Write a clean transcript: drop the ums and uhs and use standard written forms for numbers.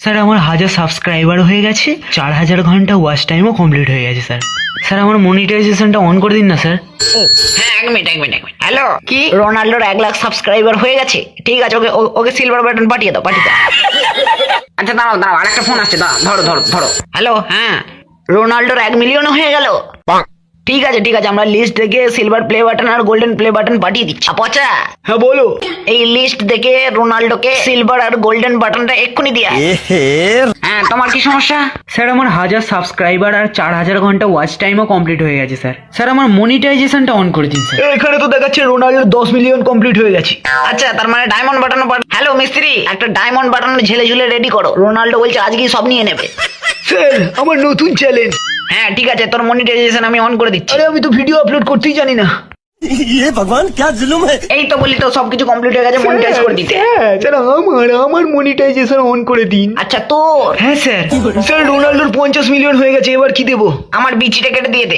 Sir আমার 1000 subscriber হয়ে গেছে, 4000 ঘন্টা ওয়াচ টাইমও কমপ্লিট হয়ে গেছে স্যার। স্যার আমার মনিটাইজেশনটা অন করে দিন না স্যার। হ্যাঁ, এক মিনিট। হ্যালো, কি রোনাল্ডোর 1 লাখ সাবস্ক্রাইবার হয়ে গেছে? ঠিক আছে, ওকে ওকে সিলভার বাটন পাঠিয়ে দাও। আচ্ছা দাঁড়াও, আরেকটা ফোন আসছে, ধরো। হ্যালো, হ্যাঁ, রোনাল্ডোর 1 মিলিয়ন হয়ে গেল। ঠিক আছে, আমরা লিস্ট দেখে সিলভার প্লে বাটন আর গোল্ডেন প্লে বাটন পাঠিয়ে দিচ্ছি। পচা, হ্যাঁ বলো। এই লিস্ট দেখে রোনাল্ডোকে সিলভার আর গোল্ডেন বাটনটা এক্ষুনি দিয়া। হ্যাঁ, তোমার কি সমস্যা? স্যার আমার 1000 সাবস্ক্রাইবার আর 4000 ঘন্টা ওয়াচ টাইমও কমপ্লিট হয়ে গেছে স্যার। স্যার আমার মনিটাইজেশনটা অন করে দিন স্যার। এখানে তো দেখাচ্ছে রোনাল্ডোর 10 মিলিয়ন কমপ্লিট হয়ে গেছে। আচ্ছা, তার মানে ডায়মন্ড বাটন। হ্যালো মিস্ত্রি, একটা ডায়মন্ড বাটন ঝেলে ঝুলে রেডি করো। রোনাল্ডো বলছে আজকেই সব নিয়ে নেবে। স্যার আমার নতুন চ্যালেঞ্জ। হ্যাঁ ঠিক আছে, তোর মনিটাইজেশন আমি অন করে দিচ্ছি। আরে আমি তো ভিডিও আপলোড করতেই জানি না। ये भगवान क्या जुल्म है। এই তো বলি তো সবকিছু কমপ্লিট হয়ে গেছে, মনিটাইজ করে দিতে। স্যার আমার মনিটাইজেশন অন করে দিন। আচ্ছা তোর? হ্যাঁ স্যার। স্যার রোনাল্ডোর 50 মিলিয়ন হয়ে গেছে, এবার কি দেবো? আমার বিচিটা কেটে দিয়ে দে।